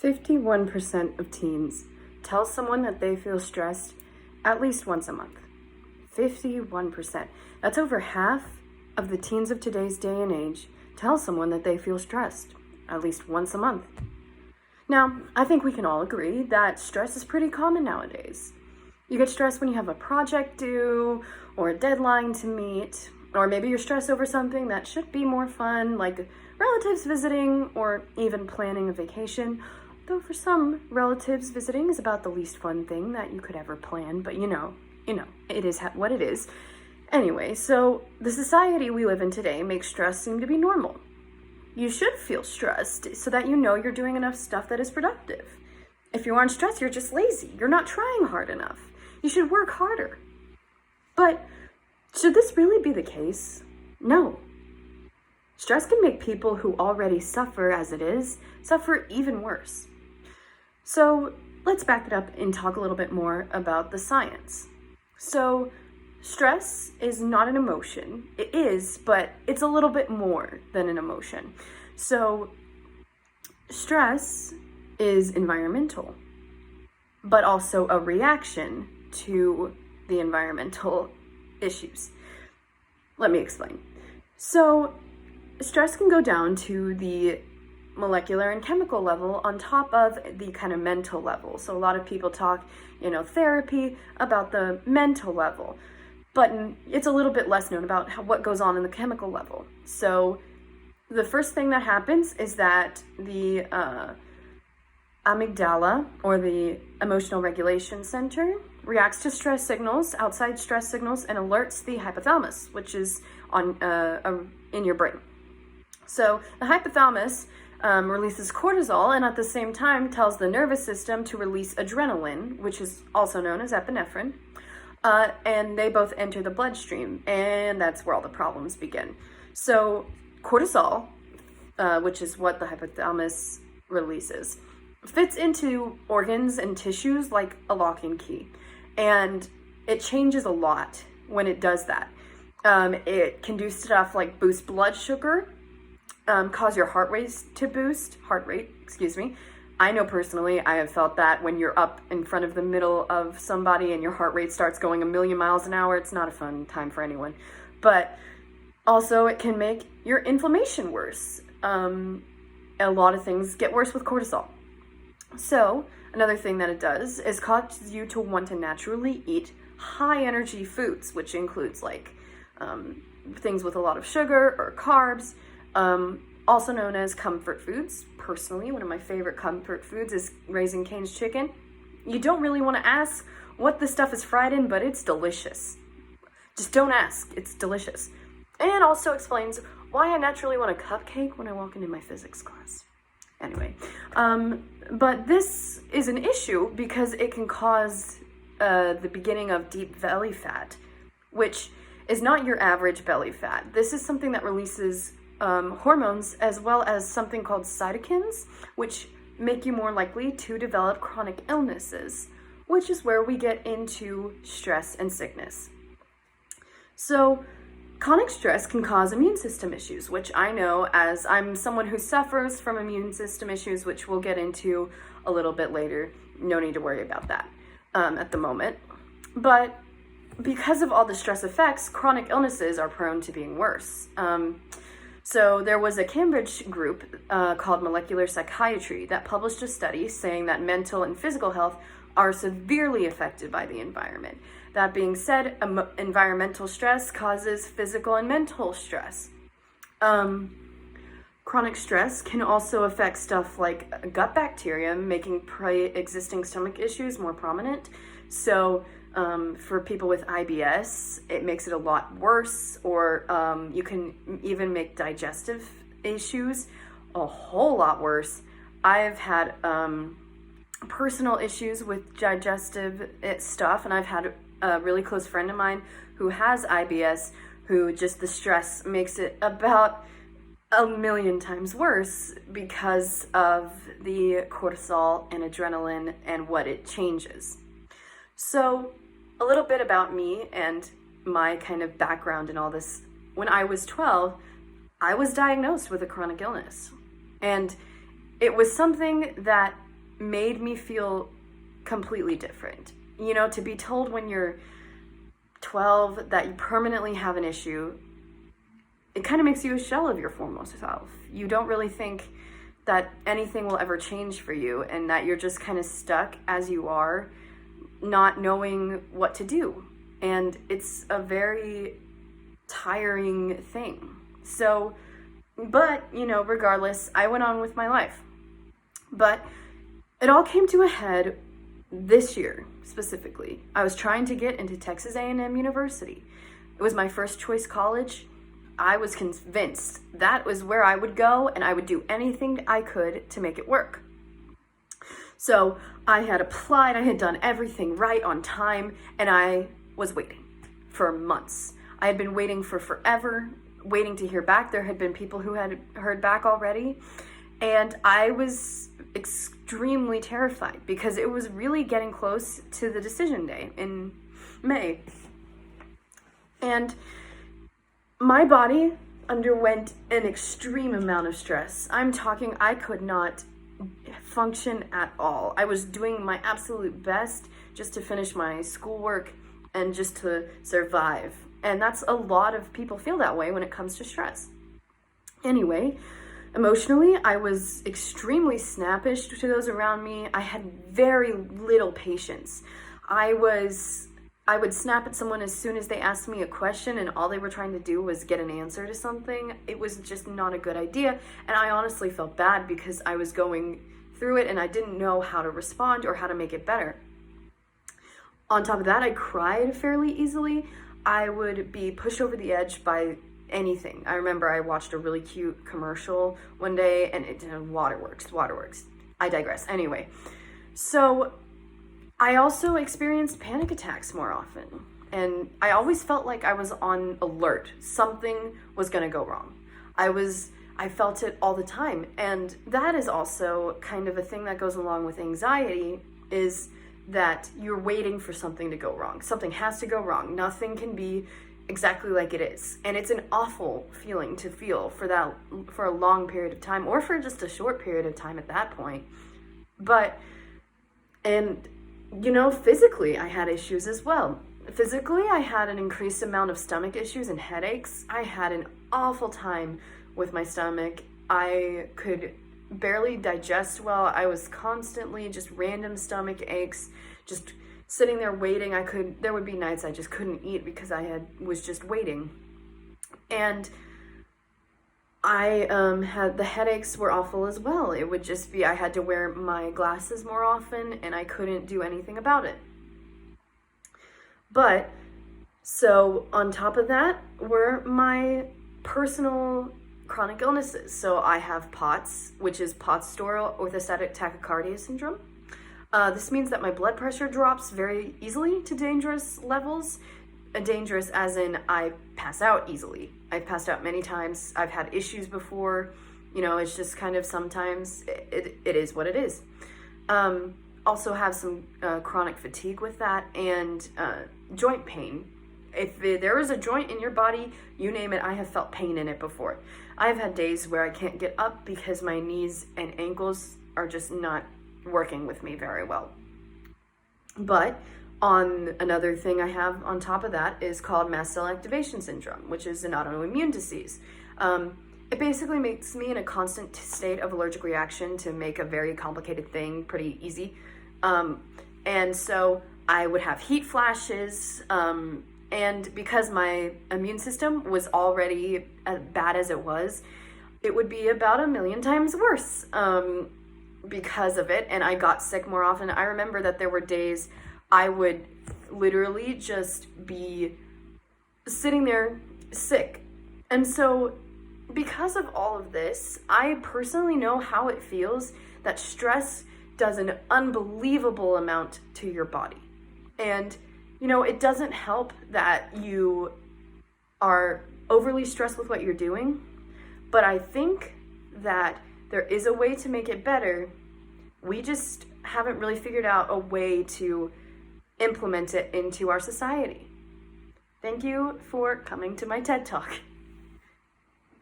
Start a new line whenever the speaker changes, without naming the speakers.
51% of teens tell someone that they feel stressed at least once a month. 51%. That's over half of the teens of today's day and age tell someone that they feel stressed at least once a month. Now, I think we can all agree that stress is pretty common nowadays. You get stressed when you have a project due or a deadline to meet, or maybe you're stressed over something that should be more fun, like relatives visiting or even planning a vacation. Though for some, relatives visiting is about the least fun thing that you could ever plan, but you know, it is what it is. Anyway, so the society we live in today makes stress seem to be normal. You should feel stressed so that you know you're doing enough stuff that is productive. If you aren't stressed, you're just lazy. You're not trying hard enough. You should work harder. But should this really be the case? No. Stress can make people who already suffer as it is suffer even worse. So let's back it up and talk a little bit more about the science. So stress is not an emotion. It is, but it's a little bit more than an emotion. So stress is environmental, but also a reaction to the environmental issues. Let me explain. So stress can go down to the molecular and chemical level on top of the kind of mental level. So a lot of people talk, therapy about the mental level, but it's a little bit less known about what goes on in the chemical level. So the first thing that happens is that the amygdala, or the emotional regulation center, reacts to stress signals, outside stress signals, and alerts the hypothalamus, which is in your brain. So the hypothalamus releases cortisol, and at the same time tells the nervous system to release adrenaline, which is also known as epinephrine, and they both enter the bloodstream, and that's where all the problems begin. So cortisol, which is what the hypothalamus releases, fits into organs and tissues like a lock and key, and it changes a lot when it does that. It can do stuff like boost blood sugar, cause your heart rate, I know personally I have felt that when you're up in front of the middle of somebody and your heart rate starts going 1,000,000 miles an hour, it's not a fun time for anyone. But also it can make your inflammation worse. A lot of things get worse with cortisol. So another thing that it does is cause you to want to naturally eat high energy foods, which includes like things with a lot of sugar or carbs, also known as comfort foods. Personally, one of my favorite comfort foods is Raising Cane's chicken. You don't really want to ask what this stuff is fried in, but it's delicious. Just don't ask, it's delicious. And it also explains why I naturally want a cupcake when I walk into my physics class. Anyway, but this is an issue because it can cause the beginning of deep belly fat, which is not your average belly fat. This is something that releases hormones as well as something called cytokines, which make you more likely to develop chronic illnesses, which is where we get into stress and sickness. So chronic stress can cause immune system issues, which I know, as I'm someone who suffers from immune system issues, which we'll get into a little bit later. No need to worry about that at the moment. But because of all the stress effects, chronic illnesses are prone to being worse. So there was a Cambridge group called Molecular Psychiatry that published a study saying that mental and physical health are severely affected by the environment. That being said, environmental stress causes physical and mental stress. Chronic stress can also affect stuff like gut bacteria, making pre-existing stomach issues more prominent. So for people with IBS, it makes it a lot worse, or you can even make digestive issues a whole lot worse. I've had personal issues with digestive stuff, and I've had a really close friend of mine who has IBS, who just the stress makes it about 1,000,000 times worse because of the cortisol and adrenaline and what it changes. So a little bit about me and my kind of background in all this. When I was 12, I was diagnosed with a chronic illness. And it was something that made me feel completely different. You know, to be told when you're 12 that you permanently have an issue, it kind of makes you a shell of your former self. You don't really think that anything will ever change for you, and that you're just kind of stuck as you are, not knowing what to do. And it's a very tiring thing. So, but, you know, regardless, I went on with my life. But it all came to a head this year, specifically. I was trying to get into Texas A&M University. It was my first choice college. I was convinced that was where I would go, and I would do anything I could to make it work. So I had applied, I had done everything right on time, and I was waiting for months. I had been waiting for forever, waiting to hear back. There had been people who had heard back already, and I was extremely terrified because it was really getting close to the decision day in May. And my body underwent an extreme amount of stress. I'm talking, I could not function at all. I was doing my absolute best just to finish my schoolwork and just to survive. And that's a lot of people feel that way when it comes to stress. Anyway, emotionally, I was extremely snappish to those around me. I had very little patience. I would snap at someone as soon as they asked me a question and all they were trying to do was get an answer to something. It was just not a good idea. And I honestly felt bad because I was going through it and I didn't know how to respond or how to make it better. On top of that, I cried fairly easily. I would be pushed over the edge by anything. I remember I watched a really cute commercial one day and it Waterworks. I digress. Anyway, so I also experienced panic attacks more often, and I always felt like I was on alert. Something was going to go wrong. I felt it all the time, and that is also kind of a thing that goes along with anxiety, is that you're waiting for something to go wrong. Something has to go wrong. Nothing can be exactly like it is, and it's an awful feeling to feel for a long period of time, or for just a short period of time at that point. You know, physically, I had issues as well. Physically, I had an increased amount of stomach issues and headaches. I had an awful time with my stomach. I could barely digest well. I was constantly just random stomach aches, just sitting there waiting. There would be nights I just couldn't eat because I was just waiting. And I had the headaches were awful as well. It would just be I had to wear my glasses more often and I couldn't do anything about it. But so on top of that were my personal chronic illnesses. So I have POTS, which is postural orthostatic tachycardia syndrome. This means that my blood pressure drops very easily to dangerous levels. Dangerous as in I pass out easily. I've passed out many times. I've had issues before. You know, it's just kind of sometimes it is what it is. Also have some chronic fatigue with that, and joint pain. If there is a joint in your body, you name it, I have felt pain in it before. I've had days where I can't get up because my knees and ankles are just not working with me very well. But on another thing I have on top of that is called mast cell activation syndrome, which is an autoimmune disease. It basically makes me in a constant state of allergic reaction to make a very complicated thing pretty easy. And so I would have heat flashes, and because my immune system was already as bad as it would be about 1,000,000 times worse because of it, and I got sick more often. I remember that there were days I would literally just be sitting there sick. And so because of all of this, I personally know how it feels that stress does an unbelievable amount to your body. And, you know, it doesn't help that you are overly stressed with what you're doing, but I think that there is a way to make it better. We just haven't really figured out a way to implement it into our society. Thank you for coming to my TED Talk.